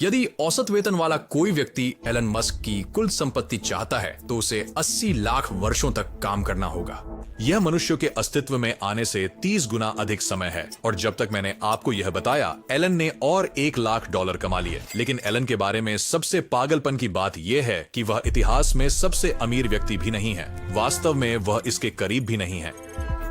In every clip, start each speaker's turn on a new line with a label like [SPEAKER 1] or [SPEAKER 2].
[SPEAKER 1] यदि औसत वेतन वाला कोई व्यक्ति एलन मस्क की कुल संपत्ति चाहता है तो उसे 80 लाख वर्षों तक काम करना होगा। यह मनुष्य के अस्तित्व में आने से 30 गुना अधिक समय है। और जब तक मैंने आपको यह बताया, एलन ने और $1 लाख कमा लिए। लेकिन एलन के बारे में सबसे पागलपन की बात यह है कि वह इतिहास में सबसे अमीर व्यक्ति भी नहीं है। वास्तव में वह इसके करीब भी नहीं है।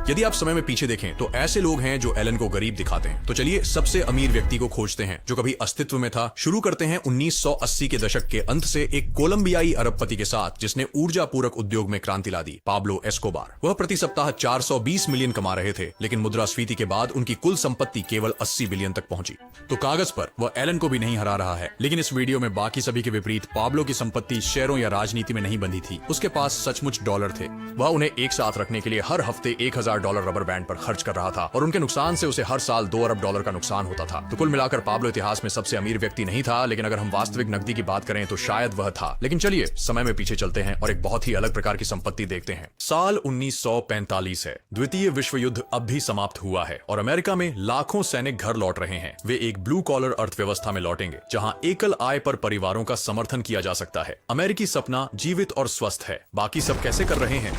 [SPEAKER 1] यदि आप समय में पीछे देखें तो ऐसे लोग हैं जो एलन को गरीब दिखाते हैं। तो चलिए सबसे अमीर व्यक्ति को खोजते हैं जो कभी अस्तित्व में था। शुरू करते हैं 1980 के दशक के अंत से एक कोलंबियाई अरबपति के साथ जिसने ऊर्जा पूरक उद्योग में क्रांति ला दी, पाब्लो एस्कोबार। वह प्रति सप्ताह 420 मिलियन कमा रहे थे, लेकिन मुद्रास्फीति के बाद उनकी कुल संपत्ति केवल 80 बिलियन तक पहुंची। तो कागज पर वह एलन को भी नहीं हरा रहा है। लेकिन इस वीडियो में बाकी सभी के विपरीत पाब्लो की संपत्ति शेयरों या राजनीति में नहीं बंधी थी। उसके पास सचमुच डॉलर थे। वह उन्हें एक साथ रखने के लिए हर हफ्ते $1000 रबर बैंड पर खर्च कर रहा था और उनके नुकसान से उसे हर साल $2 अरब का नुकसान होता था। तो कुल मिलाकर पाब्लो इतिहास में सबसे अमीर व्यक्ति नहीं था, लेकिन अगर हम वास्तविक नकदी की बात करें तो शायद वह था। लेकिन चलिए समय में पीछे चलते हैं और एक बहुत ही अलग प्रकार की संपत्ति देखते हैं। साल 1945 है। द्वितीय विश्व युद्ध अब भी समाप्त हुआ है और अमेरिका में लाखों सैनिक घर लौट रहे हैं। वे एक ब्लू कॉलर अर्थव्यवस्था में लौटेंगे जहां एकल आय पर परिवारों का समर्थन किया जा सकता है। अमेरिकी सपना जीवित और स्वस्थ है। बाकी सब कैसे कर रहे हैं?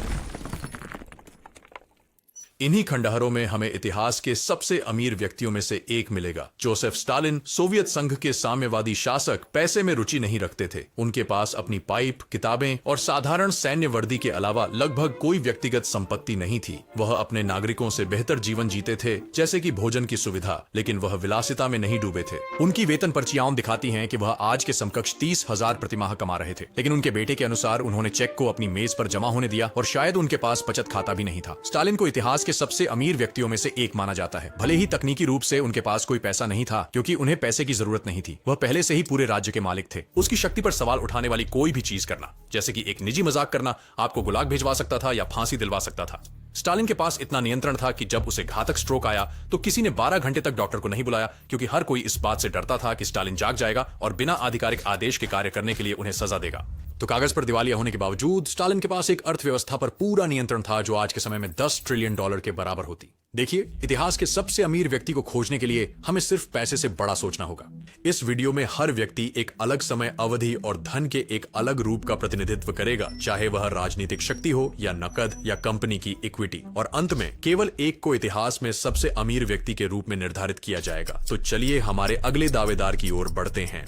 [SPEAKER 1] इन्हीं खंडहरों में हमें इतिहास के सबसे अमीर व्यक्तियों में से एक मिलेगा। जोसेफ स्टालिन, सोवियत संघ के साम्यवादी शासक, पैसे में रुचि नहीं रखते थे। उनके पास अपनी पाइप, किताबें और साधारण सैन्य वर्दी के अलावा लगभग कोई व्यक्तिगत संपत्ति नहीं थी। वह अपने नागरिकों से बेहतर जीवन जीते थे, जैसे कि भोजन की सुविधा, लेकिन वह विलासिता में नहीं डूबे थे। उनकी वेतन पर्चियां दिखाती हैं कि वह आज के समकक्ष 30,000 प्रतिमाह कमा रहे थे, लेकिन उनके बेटे के अनुसार उन्होंने चेक को अपनी मेज पर जमा होने दिया और शायद उनके पास बचत खाता भी नहीं था। स्टालिन को इतिहास सबसे अमीर व्यक्तियों में से एक माना जाता है। भले ही तकनीकी रूप से उनके पास कोई पैसा नहीं था, क्योंकि उन्हें पैसे की जरूरत नहीं थी। वह पहले से ही पूरे राज्य के मालिक थे। उसकी शक्ति पर सवाल उठाने वाली कोई भी चीज करना, जैसे कि एक निजी मजाक करना, आपको गुलाग भिजवा सकता था या फांसी दिलवा सकता था। स्टालिन के पास इतना नियंत्रण था कि जब उसे घातक स्ट्रोक आया तो किसी ने 12 घंटे तक डॉक्टर को नहीं बुलाया, क्योंकि हर कोई इस बात से डरता था कि स्टालिन जाग जाएगा और बिना आधिकारिक आदेश के कार्य करने के लिए उन्हें सजा देगा। तो कागज पर दिवालिया होने के बावजूद स्टालिन के पास एक अर्थव्यवस्था पर पूरा नियंत्रण था जो आज के समय में $10 ट्रिलियन के बराबर होती। देखिए, इतिहास के सबसे अमीर व्यक्ति को खोजने के लिए हमें सिर्फ पैसे से बड़ा सोचना होगा। इस वीडियो में हर व्यक्ति एक अलग समय अवधि और धन के एक अलग रूप का प्रतिनिधित्व करेगा, चाहे वह राजनीतिक शक्ति हो या नकद या कंपनी की इक्विटी। और अंत में केवल एक को इतिहास में सबसे अमीर व्यक्ति के रूप में निर्धारित किया जाएगा। तो चलिए हमारे अगले दावेदार की ओर बढ़ते हैं।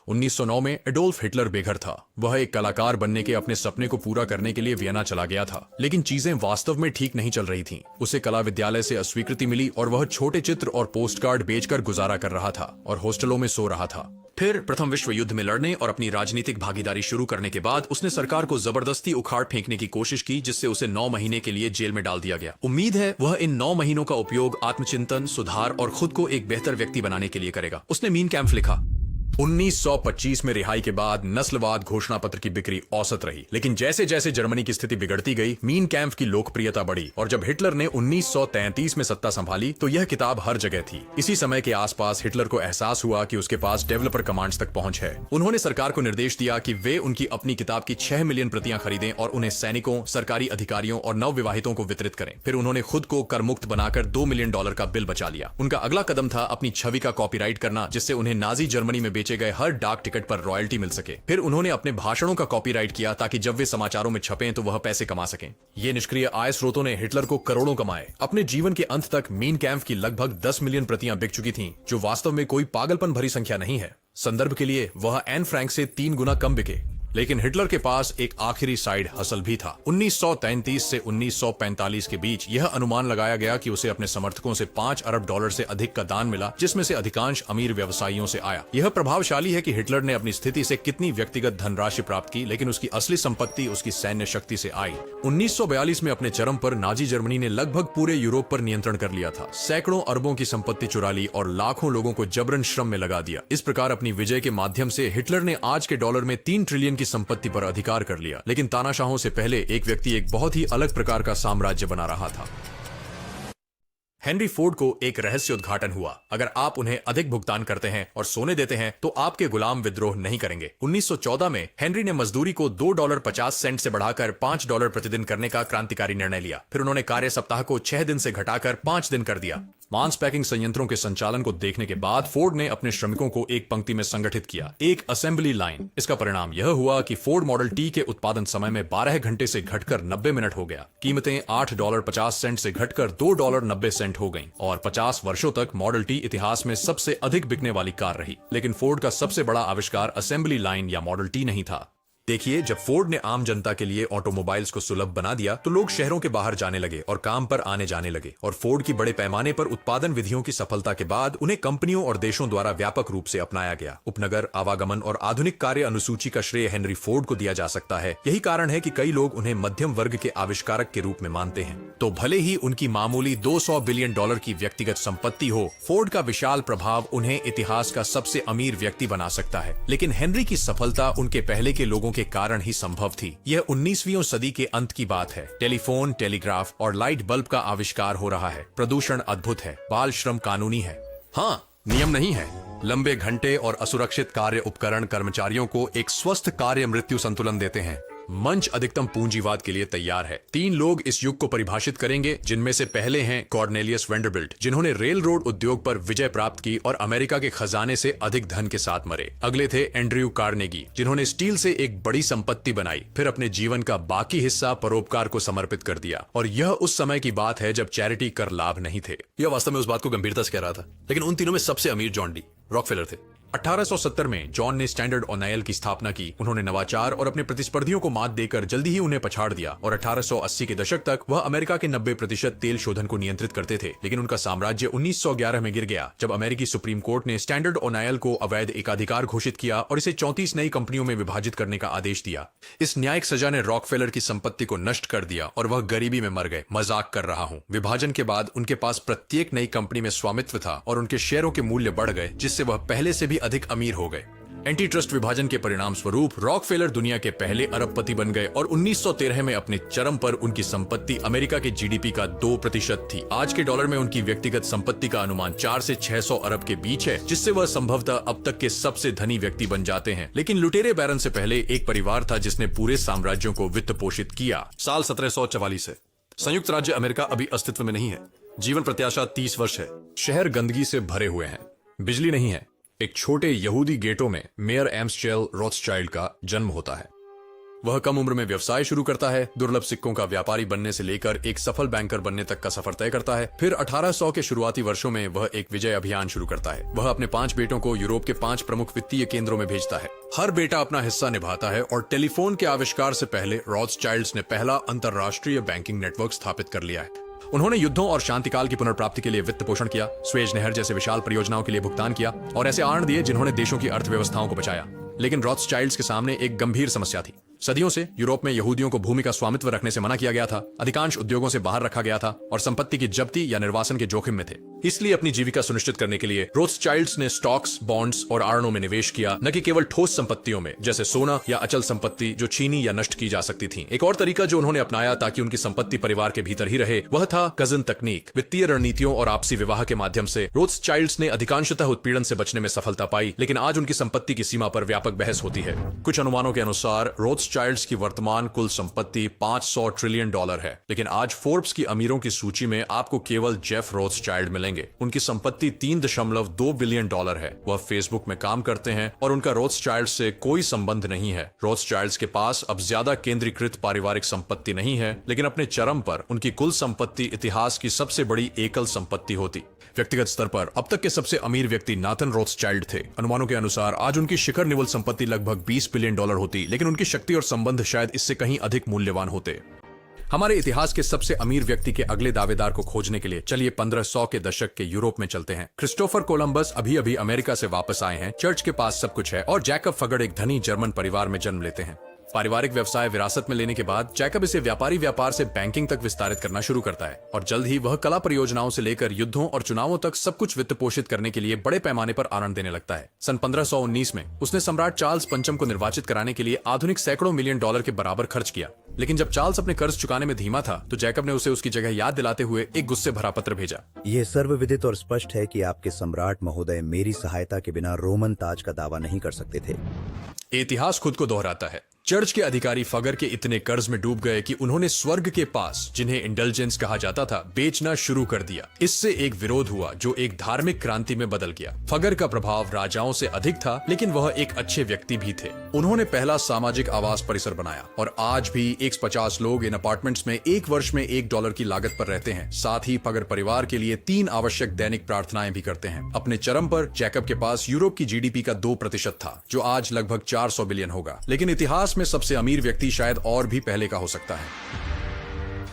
[SPEAKER 1] 1909 में एडोल्फ हिटलर बेघर था। वह एक कलाकार बनने के अपने सपने को पूरा करने के लिए वियना चला गया था, लेकिन चीजें वास्तव में ठीक नहीं चल रही थीं। उसे कला विद्यालय से अस्वीकृति मिली और वह छोटे चित्र और पोस्टकार्ड बेचकर गुजारा कर रहा था और हॉस्टलों में सो रहा था। फिर प्रथम विश्व युद्ध में लड़ने और अपनी राजनीतिक भागीदारी शुरू करने के बाद उसने सरकार को जबरदस्ती उखाड़ फेंकने की कोशिश की, जिससे उसे 9 महीने के लिए जेल में डाल दिया गया। उम्मीद है वह इन 9 महीनों का उपयोग आत्मचिंतन, सुधार और खुद को एक बेहतर व्यक्ति बनाने के लिए करेगा। उसने मीन कैम्प लिखा। 1925 में रिहाई के बाद नस्लवाद घोषणा पत्र की बिक्री औसत रही, लेकिन जैसे जैसे जर्मनी की स्थिति बिगड़ती गई, मीन कैम्प की लोकप्रियता बढ़ी और जब हिटलर ने 1933 में सत्ता संभाली तो यह किताब हर जगह थी। इसी समय के आसपास हिटलर को एहसास हुआ कि उसके पास डेवलपर कमांड्स तक पहुंच है। उन्होंने सरकार को निर्देश दिया कि वे उनकी अपनी किताब की 6 मिलियन प्रतियां खरीदें और उन्हें सैनिकों, सरकारी अधिकारियों और नवविवाहितों को वितरित करें। फिर उन्होंने खुद को कर मुक्त बनाकर $2 मिलियन का बिल बचा लिया। उनका अगला कदम था अपनी छवि का कॉपीराइट करना, जिससे उन्हें नाजी जर्मनी में बेचे गए हर डाक टिकट पर रॉयल्टी मिल सके। फिर उन्होंने अपने भाषणों का कॉपीराइट किया ताकि जब वे समाचारों में छपें तो वह पैसे कमा सकें। ये निष्क्रिय आय स्रोतों ने हिटलर को करोड़ों कमाए। अपने जीवन के अंत तक मीन कैम्प की लगभग 10 मिलियन प्रतियां बिक चुकी थीं, जो वास्तव में कोई पागलपन भरी संख्या नहीं है। संदर्भ के लिए वह एन फ्रैंक से 3 गुना कम बिके। लेकिन हिटलर के पास एक आखिरी साइड हसल भी था। 1933 से 1945 के बीच यह अनुमान लगाया गया कि उसे अपने समर्थकों से $5 अरब से अधिक का दान मिला, जिसमें से अधिकांश अमीर व्यवसायियों से आया। यह प्रभावशाली है कि हिटलर ने अपनी स्थिति से कितनी व्यक्तिगत धनराशि प्राप्त की, लेकिन उसकी असली संपत्ति उसकी सैन्य शक्ति से आई। 1942 में अपने चरम पर नाजी जर्मनी ने लगभग पूरे यूरोप पर नियंत्रण कर लिया था। सैकड़ों अरबों की संपत्ति चुरा ली और लाखों लोगों को जबरन श्रम में लगा दिया। इस प्रकार अपनी विजय के माध्यम से हिटलर ने आज के डॉलर में 3 ट्रिलियन की संपत्ति पर अधिकार कर लिया। लेकिन तानाशाहों से पहले एक व्यक्ति एक बहुत ही अलग प्रकार का साम्राज्य बना रहा था। हेनरी फोर्ड को एक रहस्य उद्घाटन हुआ। अगर आप उन्हें अधिक भुगतान करते हैं और सोने देते हैं तो आपके गुलाम विद्रोह नहीं करेंगे। 1914 में हेनरी ने मजदूरी को $2.50 से बढ़ाकर $5 प्रतिदिन करने का क्रांतिकारी निर्णय लिया। फिर उन्होंने कार्य सप्ताह को 6 दिन से घटाकर 5 दिन कर दिया। मांस पैकिंग संयंत्रों के संचालन को देखने के बाद फोर्ड ने अपने श्रमिकों को एक पंक्ति में संगठित किया, एक असेंबली लाइन। इसका परिणाम यह हुआ कि फोर्ड मॉडल टी के उत्पादन समय में 12 घंटे से घटकर 90 मिनट हो गया। कीमतें $8.50 से घटकर $2.90 हो गईं और 50 वर्षों तक मॉडल टी इतिहास में सबसे अधिक बिकने वाली कार रही। लेकिन फोर्ड का सबसे बड़ा आविष्कार असेंबली लाइन या मॉडल टी नहीं था। देखिए, जब फोर्ड ने आम जनता के लिए ऑटोमोबाइल्स को सुलभ बना दिया तो लोग शहरों के बाहर जाने लगे और काम पर आने जाने लगे। और फोर्ड की बड़े पैमाने पर उत्पादन विधियों की सफलता के बाद उन्हें कंपनियों और देशों द्वारा व्यापक रूप से अपनाया गया। उपनगर आवागमन और आधुनिक कार्य अनुसूची का श्रेय हेनरी फोर्ड को दिया जा सकता है। यही कारण है कि कई लोग उन्हें मध्यम वर्ग के आविष्कारक के रूप में मानते हैं। तो भले ही उनकी मामूली $200 बिलियन की व्यक्तिगत संपत्ति हो, फोर्ड का विशाल प्रभाव उन्हें इतिहास का सबसे अमीर व्यक्ति बना सकता है। लेकिन हेनरी की सफलता उनके पहले के लोगों के कारण ही संभव थी। यह 19वीं सदी के अंत की बात है। टेलीफोन, टेलीग्राफ और लाइट बल्ब का आविष्कार हो रहा है। प्रदूषण अद्भुत है। बाल श्रम कानूनी है। हाँ, नियम नहीं है। लंबे घंटे और असुरक्षित कार्य उपकरण कर्मचारियों को एक स्वस्थ कार्य मृत्यु संतुलन देते हैं। मंच अधिकतम पूंजीवाद के लिए तैयार है। 3 लोग इस युग को परिभाषित करेंगे, जिनमें से पहले हैं कॉर्नेलियस वेंडरबिल्ट, जिन्होंने रेल रोड उद्योग पर विजय प्राप्त की और अमेरिका के खजाने से अधिक धन के साथ मरे। अगले थे एंड्रयू कार्नेगी, जिन्होंने स्टील से एक बड़ी संपत्ति बनाई, फिर अपने जीवन का बाकी हिस्सा परोपकार को समर्पित कर दिया। और यह उस समय की बात है जब चैरिटी कर लाभ नहीं थे। यह वास्तव में उस बात को गंभीरता से कह रहा था। लेकिन उन तीनों में सबसे अमीर जॉन डी रॉकफेलर थे। 1870 में जॉन ने स्टैंडर्ड ऑयल की स्थापना की। उन्होंने नवाचार और अपने प्रतिस्पर्धियों को मात देकर जल्दी ही उन्हें पछाड़ दिया और 1880 के दशक तक वह अमेरिका के 90% तेल शोधन को नियंत्रित करते थे। लेकिन उनका साम्राज्य 1911 में गिर गया, जब अमेरिकी सुप्रीम कोर्ट ने स्टैंडर्ड ऑयल को अवैध एकाधिकार घोषित किया और इसे 34 नई कंपनियों में विभाजित करने का आदेश दिया। इस न्यायिक सजा ने रॉकफेलर की संपत्ति को नष्ट कर दिया और वह गरीबी में मर गए। मजाक कर रहा हूँ। विभाजन के बाद उनके पास प्रत्येक नई कंपनी में स्वामित्व था और उनके शेयरों के मूल्य बढ़ गए, जिससे वह पहले से भी अधिक अमीर हो गए। एंटी ट्रस्ट विभाजन के परिणाम स्वरूप रॉकफेलर दुनिया के पहले अरबपति बन गए और 1913 में अपने चरम पर उनकी संपत्ति अमेरिका के जीडीपी का 2% थी। आज के डॉलर में उनकी व्यक्तिगत संपत्ति का अनुमान 400 से 600 अरब के बीच है, जिससे वह संभवतः अब तक के सबसे धनी व्यक्ति बन जाते हैं। लेकिन लुटेरे बैरन से पहले एक परिवार था जिसने पूरे साम्राज्यों को वित्त पोषित किया। साल 1744 है। संयुक्त राज्य अमेरिका अभी अस्तित्व में नहीं है। जीवन प्रत्याशा 30 वर्ष है। शहर गंदगी से भरे हुए हैं। बिजली नहीं है। एक छोटे यहूदी गेटो में मेयर एम्सचेल रोथस्चाइल्ड का जन्म होता है। वह कम उम्र में व्यवसाय शुरू करता है। दुर्लभ सिक्कों का व्यापारी बनने से लेकर एक सफल बैंकर बनने तक का सफर तय करता है। फिर 1800 के शुरुआती वर्षों में वह एक विजय अभियान शुरू करता है। वह अपने 5 बेटों को यूरोप के 5 प्रमुख वित्तीय केंद्रों में भेजता है। हर बेटा अपना हिस्सा निभाता है और टेलीफोन के आविष्कार से पहले रोथस्चाइल्ड्स ने पहला अंतरराष्ट्रीय बैंकिंग नेटवर्क स्थापित कर लिया है। उन्होंने युद्धों और शांतिकाल की पुनर्प्राप्ति के लिए वित्त पोषण किया, स्वेज नहर जैसे विशाल परियोजनाओं के लिए भुगतान किया और ऐसे आण दिए जिन्होंने देशों की अर्थव्यवस्थाओं को बचाया। लेकिन रोथस्चाइल्ड्स के सामने एक गंभीर समस्या थी। सदियों से यूरोप में यहूदियों को भूमि का स्वामित्व रखने से मना किया गया था। अधिकांश उद्योगों से बाहर रखा गया था और संपत्ति की जब्ती या निर्वासन के जोखिम में थे। इसलिए अपनी जीविका सुनिश्चित करने के लिए रोथस्चाइल्ड्स ने स्टॉक्स, बॉन्ड्स और आणों में निवेश किया, न कि केवल ठोस संपत्तियों में जैसे सोना या अचल संपत्ति जो छीनी या नष्ट की जा सकती थी। एक और तरीका जो उन्होंने अपनाया ताकि उनकी संपत्ति परिवार के भीतर ही रहे, वह था कजन तकनीक। वित्तीय रणनीतियों और आपसी विवाह के माध्यम से रोथस्चाइल्ड्स ने अधिकांशतः उत्पीड़न से बचने में सफलता पाई, लेकिन आज उनकी संपत्ति की सीमा पर व्यापक बहस होती है। कुछ अनुमानों के अनुसार रोथस्चाइल्ड्स की वर्तमान कुल संपत्ति $500 ट्रिलियन है। लेकिन आज फोर्ब्स की अमीरों की सूची में आपको केवल जेफ रोथस्चाइल्ड मिलेंगे। उनकी संपत्ति $3.2 बिलियन है। वह फेसबुक में काम करते हैं और उनका रोथस्चाइल्ड्स से कोई संबंध नहीं है। रोथस्चाइल्ड्स के पास अब ज्यादा केंद्रीकृत पारिवारिक संपत्ति नहीं है, लेकिन अपने चरम पर उनकी कुल संपत्ति इतिहास की सबसे बड़ी एकल संपत्ति होती। व्यक्तिगत स्तर पर अब तक के सबसे अमीर व्यक्ति नाथन रोथस्चाइल्ड थे। अनुमानों के अनुसार आज उनकी शिखर निवल संपत्ति लगभग $20 बिलियन होती, लेकिन उनकी शक्ति और संबंध शायद इससे कहीं अधिक मूल्यवान होते। हमारे इतिहास के सबसे अमीर व्यक्ति के अगले दावेदार को खोजने के लिए चलिए 1500 के दशक के यूरोप में चलते हैं। क्रिस्टोफर कोलंबस अभी अभी अमेरिका से वापस आए हैं। चर्च के पास सब कुछ है और जैकब फगड़ एक धनी जर्मन परिवार में जन्म लेते हैं। पारिवारिक व्यवसाय विरासत में लेने के बाद जैकब इसे व्यापारी व्यापार से बैंकिंग तक विस्तारित करना शुरू करता है और जल्द ही वह कला परियोजनाओं से लेकर युद्धों और चुनावों तक सब कुछ वित्त पोषित करने के लिए बड़े पैमाने पर आनंद देने लगता है। सन 1519 में उसने सम्राट चार्ल्स पंचम को निर्वाचित कराने के लिए आधुनिक सैकड़ों मिलियन डॉलर के बराबर खर्च किया। लेकिन जब चार्ल्स अपने कर्ज चुकाने में धीमा था तो जैकब ने उसे उसकी जगह याद दिलाते हुए एक गुस्से भरा पत्र भेजा।
[SPEAKER 2] यह सर्वविदित और स्पष्ट है कि आपके सम्राट महोदय मेरी सहायता के बिना रोमन ताज का दावा नहीं कर सकते थे।
[SPEAKER 1] इतिहास खुद को दोहराता है। चर्च के अधिकारी फगर के इतने कर्ज में डूब गए कि उन्होंने स्वर्ग के पास, जिन्हें इंडल्जेंस कहा जाता था, बेचना शुरू कर दिया। इससे एक विरोध हुआ जो एक धार्मिक क्रांति में बदल गया। फगर का प्रभाव राजाओं से अधिक था, लेकिन वह एक अच्छे व्यक्ति भी थे। उन्होंने पहला सामाजिक आवास परिसर बनाया और आज भी 150 लोग इन अपार्टमेंट्स में एक वर्ष में $1 की लागत पर रहते हैं। साथ ही फगर परिवार के लिए 3 आवश्यक दैनिक प्रार्थनाएं भी करते हैं। अपने चरम पर जैकब के पास यूरोप की जीडीपी का 2% था, जो आज लगभग 400 बिलियन होगा। लेकिन इतिहास में सबसे अमीर व्यक्ति शायद और भी पहले का हो सकता है।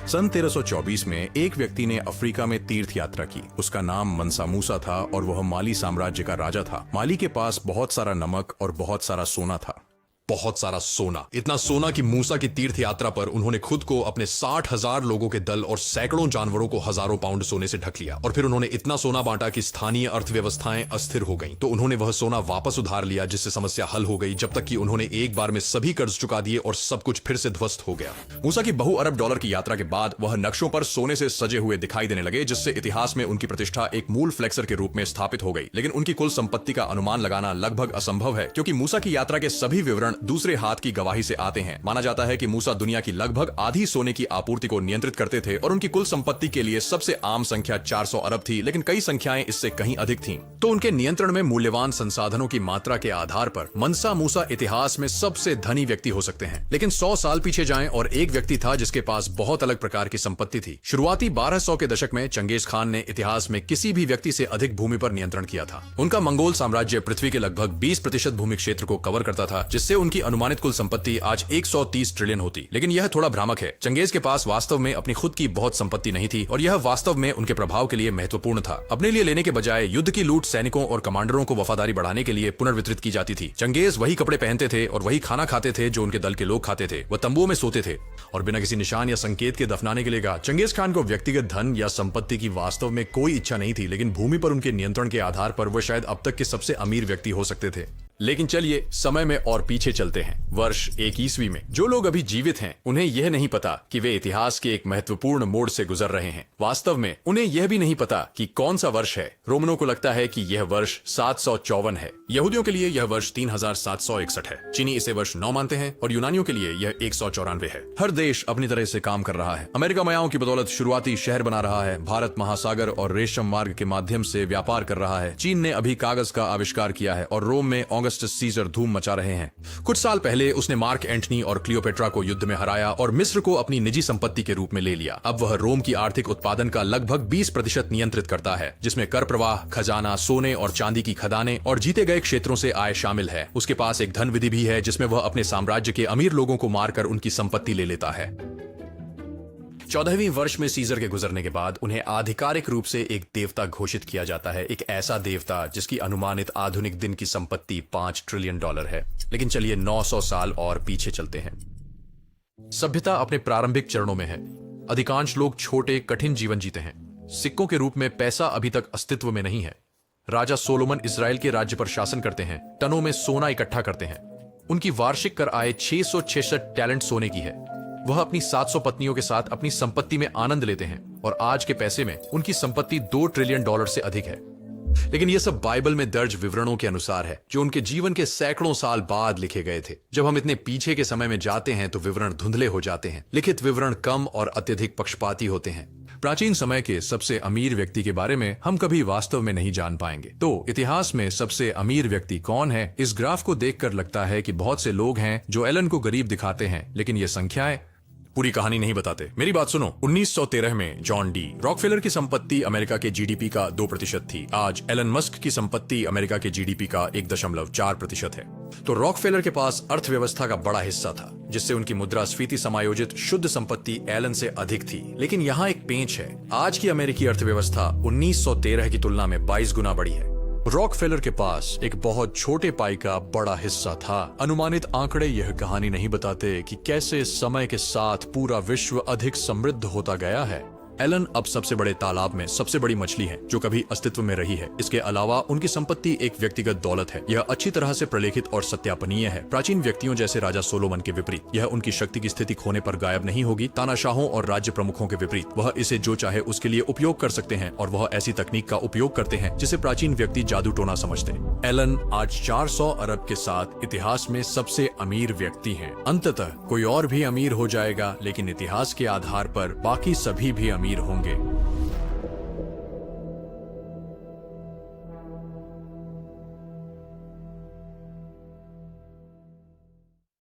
[SPEAKER 1] सन 1324 में एक व्यक्ति ने अफ्रीका में तीर्थ यात्रा की। उसका नाम मंसा मूसा था और वह माली साम्राज्य का राजा था। माली के पास बहुत सारा नमक और बहुत सारा सोना था। बहुत सारा सोना, इतना सोना कि मूसा की तीर्थ यात्रा पर उन्होंने खुद को, अपने 60,000 लोगों के दल और सैकड़ों जानवरों को हजारों पाउंड सोने से ढक लिया। और फिर उन्होंने इतना सोना बांटा कि स्थानीय अर्थव्यवस्थाएं अस्थिर हो गईं। तो उन्होंने वह सोना वापस उधार लिया, जिससे समस्या हल हो गई, जब तक कि उन्होंने एक बार में सभी कर्ज चुका दिए और सब कुछ फिर से ध्वस्त हो गया। मूसा की बहु अरब डॉलर की यात्रा के बाद वह नक्शों पर सोने से सजे हुए दिखाई देने लगे, जिससे इतिहास में उनकी प्रतिष्ठा एक मूल फ्लेक्सर के रूप में स्थापित हो गई। लेकिन उनकी कुल संपत्ति का अनुमान लगाना लगभग असंभव है, क्योंकि मूसा की यात्रा के सभी विवरण दूसरे हाथ की गवाही से आते हैं। माना जाता है कि मूसा दुनिया की लगभग आधी सोने की आपूर्ति को नियंत्रित करते थे और उनकी कुल संपत्ति के लिए सबसे आम संख्या 400 अरब थी, लेकिन कई संख्याएं इससे कहीं अधिक थीं। तो उनके नियंत्रण में मूल्यवान संसाधनों की मात्रा के आधार पर मंसा मूसा इतिहास में सबसे धनी व्यक्ति हो सकते हैं। लेकिन 100 साल पीछे जाएं और एक व्यक्ति था जिसके पास बहुत अलग प्रकार की संपत्ति थी। शुरुआती 1200 के दशक में चंगेज खान ने इतिहास में किसी भी व्यक्ति से अधिक भूमि पर नियंत्रण किया था। उनका मंगोल साम्राज्य पृथ्वी के लगभग 20% भूमि क्षेत्र को कवर करता था, जिससे उनकी अनुमानित कुल संपत्ति आज 130 ट्रिलियन होती। लेकिन यह थोड़ा भ्रामक है। चंगेज के पास वास्तव में अपनी खुद की बहुत संपत्ति नहीं थी और यह वास्तव में उनके प्रभाव के लिए महत्वपूर्ण था। अपने लिए लेने के बजाय युद्ध की लूट सैनिकों और कमांडरों को वफादारी बढ़ाने के लिए पुनर्वितरित की जाती थी। चंगेज वही कपड़े पहनते थे और वही खाना खाते थे जो उनके दल के लोग खाते थे। वह तंबुओं में सोते थे और बिना किसी निशान या संकेत के दफनाने के लिए कहा। चंगेज खान को व्यक्तिगत धन या संपत्ति की वास्तव में कोई इच्छा नहीं थी, लेकिन भूमि पर उनके नियंत्रण के आधार पर वह शायद अब तक के सबसे अमीर व्यक्ति हो सकते थे। लेकिन चलिए समय में और पीछे चलते हैं, वर्ष 21वीं में। जो लोग अभी जीवित हैं उन्हें यह नहीं पता कि वे इतिहास के एक महत्वपूर्ण मोड़ से गुजर रहे हैं। वास्तव में उन्हें यह भी नहीं पता कि कौन सा वर्ष है। रोमनों को लगता है कि यह वर्ष 754 है। यहूदियों के लिए यह वर्ष 3761 है। चीनी इसे वर्ष 9 मानते हैं और यूनानियों के लिए यह 194 है। हर देश अपनी तरह से काम कर रहा है। अमेरिका मायाओं की बदौलत शुरुआती शहर बना रहा है। भारत महासागर और रेशम मार्ग के माध्यम से व्यापार कर रहा है। चीन ने अभी कागज का आविष्कार किया है और रोम में ऑगस्टस सीजर धूम मचा रहे हैं। कुछ साल पहले उसने मार्क एंटनी और क्लियोपेट्रा को युद्ध में हराया और मिस्र को अपनी निजी संपत्ति के रूप में ले लिया। अब वह रोम की आर्थिक उत्पादन का लगभग 20% नियंत्रित करता है, जिसमें कर प्रवाह, खजाना, सोने और चांदी की खदानें और जीते गए क्षेत्रों से आय शामिल है। उसके पास एक धन विधि भी है जिसमें वह अपने साम्राज्य के अमीर लोगों को मारकर उनकी संपत्ति ले लेता है। 14वें वर्ष में सीजर के गुजरने के बाद उन्हें आधिकारिक रूप से एक देवता घोषित किया जाता है। एक ऐसा देवता जिसकी अनुमानित आधुनिक दिन की संपत्ति $5 ट्रिलियन है। लेकिन चलिए 900 साल और पीछे चलते हैं। सभ्यता अपने प्रारंभिक चरणों में है। अधिकांश लोग छोटे कठिन जीवन जीते हैं। सिक्कों के रूप में पैसा अभी तक अस्तित्व में नहीं है। राजा सोलोमन इजराइल के राज्य पर शासन करते हैं, टनों में सोना इकट्ठा करते हैं। उनकी वार्षिक कर आय 666 टैलेंट सोने की है। वह अपनी 700 पत्नियों के साथ अपनी संपत्ति में आनंद लेते हैं और आज के पैसे में उनकी संपत्ति $2 ट्रिलियन से अधिक है। लेकिन यह सब बाइबल में दर्ज विवरणों के अनुसार है, जो उनके जीवन के सैकड़ों साल बाद लिखे गए थे। जब हम इतने पीछे के समय में जाते हैं तो विवरण धुंधले हो जाते हैं। लिखित विवरण कम और अत्यधिक पक्षपाती होते हैं। प्राचीन समय के सबसे अमीर व्यक्ति के बारे में हम कभी वास्तव में नहीं जान पाएंगे। तो इतिहास में सबसे अमीर व्यक्ति कौन है? इस ग्राफ को देखकर लगता है कि बहुत से लोग हैं जो एलन को गरीब दिखाते हैं, लेकिन ये संख्याएं पूरी कहानी नहीं बताते। मेरी बात सुनो। 1913 में जॉन डी रॉकफेलर की संपत्ति अमेरिका के जीडीपी का 2% थी। आज एलन मस्क की संपत्ति अमेरिका के जीडीपी का 1.4% है। तो रॉकफेलर के पास अर्थव्यवस्था का बड़ा हिस्सा था, जिससे उनकी मुद्रास्फीति समायोजित शुद्ध संपत्ति एलन से अधिक थी। लेकिन यहाँ एक पेंच है। आज की अमेरिकी अर्थव्यवस्था 1913 की तुलना में 22 गुना बड़ी है। रॉकफेलर के पास एक बहुत छोटे पाई का बड़ा हिस्सा था। अनुमानित आंकड़े यह कहानी नहीं बताते कि कैसे समय के साथ पूरा विश्व अधिक समृद्ध होता गया है। एलन अब सबसे बड़े तालाब में सबसे बड़ी मछली है जो कभी अस्तित्व में रही है। इसके अलावा उनकी संपत्ति एक व्यक्तिगत दौलत है। यह अच्छी तरह से प्रलेखित और सत्यापनीय है। प्राचीन व्यक्तियों जैसे राजा सोलोमन के विपरीत यह उनकी शक्ति की स्थिति खोने पर गायब नहीं होगी। तानाशाहों और राज्य प्रमुखों के विपरीत वह इसे जो चाहे उसके लिए उपयोग कर सकते हैं और वह ऐसी तकनीक का उपयोग करते हैं जिसे प्राचीन व्यक्ति जादू टोना समझते। एलन आज 400 अरब के साथ इतिहास में सबसे अमीर व्यक्ति हैं। अंततः कोई और भी अमीर हो जाएगा, लेकिन इतिहास के आधार पर बाकी सभी भी अमीर होंगे।